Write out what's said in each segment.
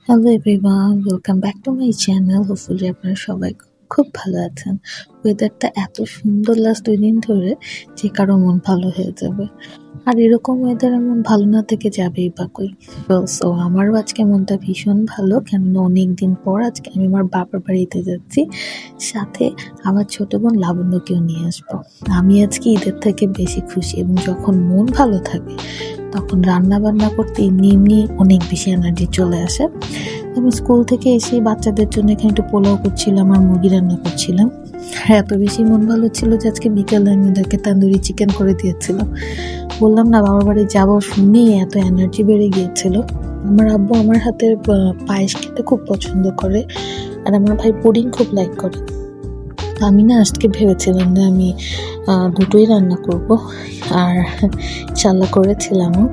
Hello everyone, welcome back to my channel. Hopefully আপনারা সবাই খুব ভালো আছেন। ওয়েদারটা এত সুন্দর লাস্ট 2 দিন ধরে যে কারো মন ভালো হয়ে যাবে। আর এরকম ওয়েদারে মন ভালো না থেকে যাবেই বা কই। সো আমারও আজকে মনটা ভীষণ ভালো, কেননা অনেক দিন পর আজকে আমি আমার বাবার বাড়িতে যাচ্ছি। সাথে আমার ছোট বোন লাবণ্যকেও নিয়ে আসবো। আমি আজকে ঈদের থেকে বেশি খুশি, এবং যখন মন ভালো থাকে তখন রান্না বান্না করতে এমনি এমনি অনেক বেশি এনার্জি চলে আসে। আমি স্কুল থেকে এসে বাচ্চাদের জন্য এখানে একটু পোলাও করছিলাম আর মুরগি রান্না করছিলাম। এত বেশি মন ভালো ছিল যে আজকে বিকেলে আমি ওদেরকে তান্দুরি চিকেন করে দিয়েছিলাম। বললাম না, বাবার বাড়ি যাবো শুনেই এত এনার্জি বেড়ে গিয়েছিল। আমার আব্বু আমার হাতের পায়েস খেতে খুব পছন্দ করে, আর আমার ভাই পুডিং খুব লাইক করে। আমি না আজকে ভেবেছিলাম যে আমি দুটোই রান্না করব, আর ইনশাল্লাহ করেছিলামও।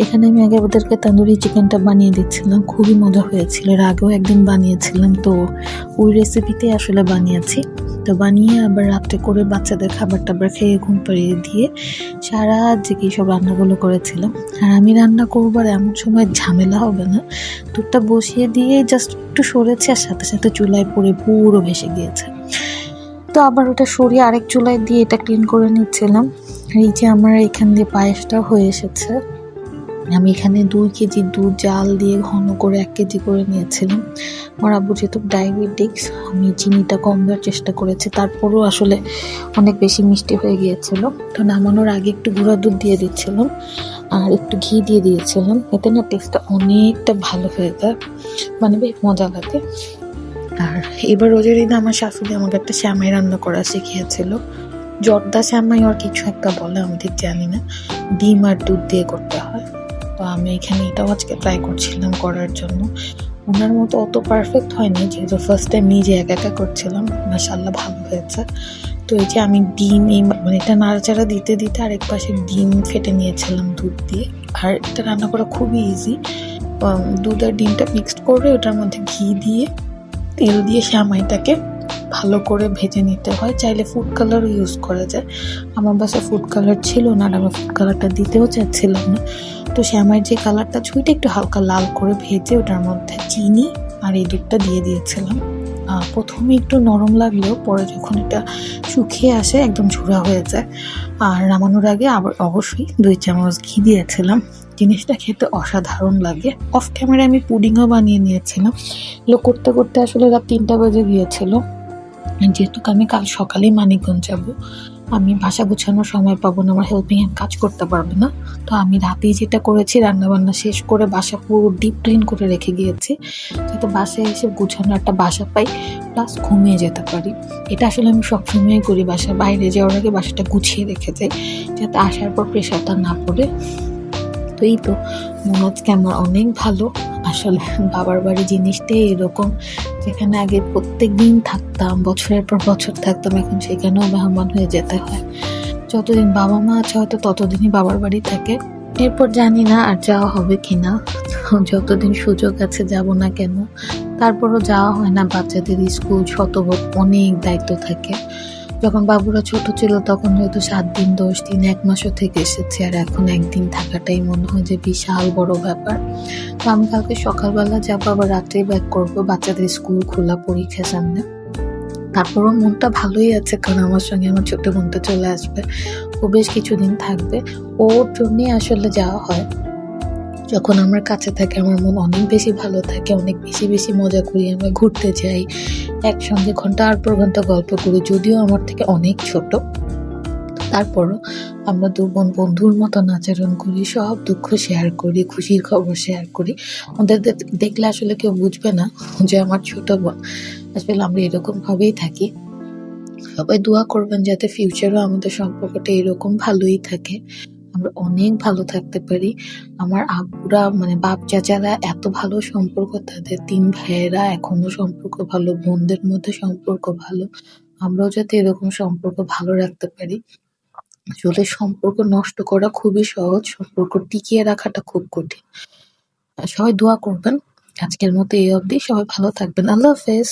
এখানে আমি আগে ওদেরকে তান্দুরি চিকেনটা বানিয়ে দিচ্ছিলাম, খুবই মজা হয়েছিল। এর আগেও একদিন বানিয়েছিলাম, তো ওই রেসিপিতে আসলে বানিয়েছি। তো বানিয়ে আবার রাত্রে করে বাচ্চাদের খাবার টাবার খেয়ে ঘুম পাড়িয়ে দিয়ে সারা জেগে সব রান্নাগুলো করেছিলাম। আর আমি রান্না করবো আর এমন সময় ঝামেলা হবে না, দুধটা বসিয়ে দিয়ে জাস্ট একটু সরেছে, আর সাথে সাথে চুলায় পড়ে পুরো ভেসে গিয়েছে। তো আবার ওটা সরিয়ে আরেক চুলায় দিয়ে এটা ক্লিন করে নিচ্ছিলাম। এই যে আমার এখান দিয়ে পায়েসটা হয়ে এসেছে। আমি এখানে 2 কেজি দুধ জাল দিয়ে ঘন করে 1 কেজি করে নিয়েছিলাম। আমার আব্বু যেহেতু ডায়াবেটিক্স, আমি চিনিটা কম দেওয়ার চেষ্টা করেছি, তারপরেও আসলে অনেক বেশি মিষ্টি হয়ে গিয়েছিল। তো নামানোর আগে একটু গুঁড়া দুধ দিয়ে দিচ্ছিলাম আর একটু ঘি দিয়ে দিয়েছিলাম। এতে না টেস্টটা অনেকটা ভালো হয়ে যায়, মানে বেশ মজা লাগে। আর এবার রোজার ঈদে আমার শাশুড়ি আমাকে একটা শ্যামাই রান্না করা শিখিয়েছিল। জর্দা শ্যামাই আর কিছু একটা বলে, আমি ঠিক জানি না। ডিম আর দুধ দিয়ে করতে হয়। তো আমি এখানে এটাও আজকে ট্রাই করছিলাম করার জন্য। ওনার মতো অত পারফেক্ট হয়নি, যেহেতু ফার্স্ট টাইম নিজে একা একা করছিলাম। মাশাআল্লাহ ভালো হয়েছে। তো এই যে আমি ডিম মানে এটা নাড়াচাড়া দিতে দিতে আরেক পাশে ডিম ফেটে নিয়েছিলাম দুধ দিয়ে। আর এটা রান্না করা খুবই ইজি। দুধ আর ডিমটা মিক্সড করে ওটার মধ্যে ঘি দিয়ে তেল দিয়ে শ্যামাইটাকে ভালো করে ভেজে নিতে হয়। চাইলে ফুড কালারও ইউজ করা যায়। আমার বাসায় ফুড কালার ছিল না, আর আমি ফুড কালারটা দিতেও চাচ্ছিলাম না। তো শ্যামাইয়ের যে কালারটা ছুঁইটা একটু হালকা লাল করে ভেজে ওটার মধ্যে চিনি আর এই দুধটা দিয়ে দিয়েছিলাম। প্রথমে একটু নরম লাগলেও পরে যখন এটা শুকিয়ে আসে একদম ঝুড়া হয়ে যায়। আর নামানোর আগে আবার অবশ্যই 2 চামচ ঘি দিয়েছিলাম। জিনিসটা খেতে অসাধারণ লাগে। অফ ক্যামেরায় আমি পুডিংও বানিয়ে নিয়েছিলাম। এগুলো করতে করতে আসলে রাত 3টা বেজে গিয়েছিল। যেহেতু আমি কাল সকালেই মানিকগঞ্জ যাবো, আমি বাসা গুছানোর সময় পাবো না, আমার হেল্পিং হ্যান্ড কাজ করতে পারবে না। তো আমি রাতেই যেটা করেছি, রান্না বান্না শেষ করে বাসা পুরো ডিপ ক্লিন করে রেখে গিয়েছি, যাতে বাসায় এসে গুছানো একটা বাসা পাই, প্লাস ঘুমিয়ে যেতে পারি। এটা আসলে আমি সবসময় করি, বাসার বাইরে যাওয়ার আগে বাসাটা গুছিয়ে রেখে যাই, যাতে আসার পর প্রেশারটা না পড়ে। তো এই তো, মন আজকে আমার অনেক ভালো। আসলে বাবার বাড়ি জিনিসটাই এরকম, যেখানে আগে প্রত্যেক দিন থাকতাম, বছরের পর বছর থাকতাম, এখন সেখানেও মেহমান হয়ে যেতে হয়। যতদিন বাবা মা আছে হয়তো ততদিনই বাবার বাড়ি থাকে, এরপর জানি না আর যাওয়া হবে কিনা। যতদিন সুযোগ আছে যাব না কেন, তারপরও যাওয়া হয় না। বাচ্চাদের স্কুল, শতবোধ অনেক দায়িত্ব থাকে। যখন বাবুরা ছোট ছিল তখন হয়তো 7 দিন 10 দিন 1 মাসও থেকে এসেছি, আর এখন একদিন থাকাটাই মনে হয় যে বিশাল বড় ব্যাপার। তো আমি কালকে সকালবেলা যাবো, আবার রাত্রে ব্যাক করবো, বাচ্চাদের স্কুল খোলা, পরীক্ষা সামনে। তারপরও মনটা ভালোই আছে, কারণ আমার সঙ্গে আমার ছোট বোনটা চলে আসবে। ও বেশ কিছুদিন থাকবে, ওর জন্যই আসলে যাওয়া হয়। যখন আমার কাছে থাকে আমার মন অনেক বেশি ভালো থাকে, অনেক বেশি বেশি মজা করি, আমরা ঘুরতে যাই, একসঙ্গে ঘন্টার পর ঘন্টা গল্প করি। যদিও আমার থেকে অনেক ছোট, তারপরও আমরা 2 বোন বন্ধুর মতন আচরণ করি, সব দুঃখ শেয়ার করি, খুশির খবর শেয়ার করি। ওদের দেখলে আসলে কেউ বুঝবে না যে আমার ছোট বোন। আসলে আমরা এরকম ভাবেই থাকি। সবাই দোয়া করবেন যাতে ফিউচারও আমাদের সম্পর্কটা এরকম ভালোই থাকে, আমরা অনেক ভালো থাকতে পারি। আমার আব্বুরা মানে বাপ চাচারা এত ভালো সম্পর্ক, তাদের 3 ভাইয়েরা এখনো সম্পর্ক ভালো, বোনদের মধ্যে সম্পর্ক ভালো। আমরাও যাতে এরকম সম্পর্ক ভালো রাখতে পারি। আসলে সম্পর্ক নষ্ট করা খুবই সহজ, সম্পর্ক টিকিয়ে রাখাটা খুব কঠিন। সবাই দোয়া করবেন। আজকের মতো এই অবধি, সবাই ভালো থাকবেন। আল্লাহ হাফেজ।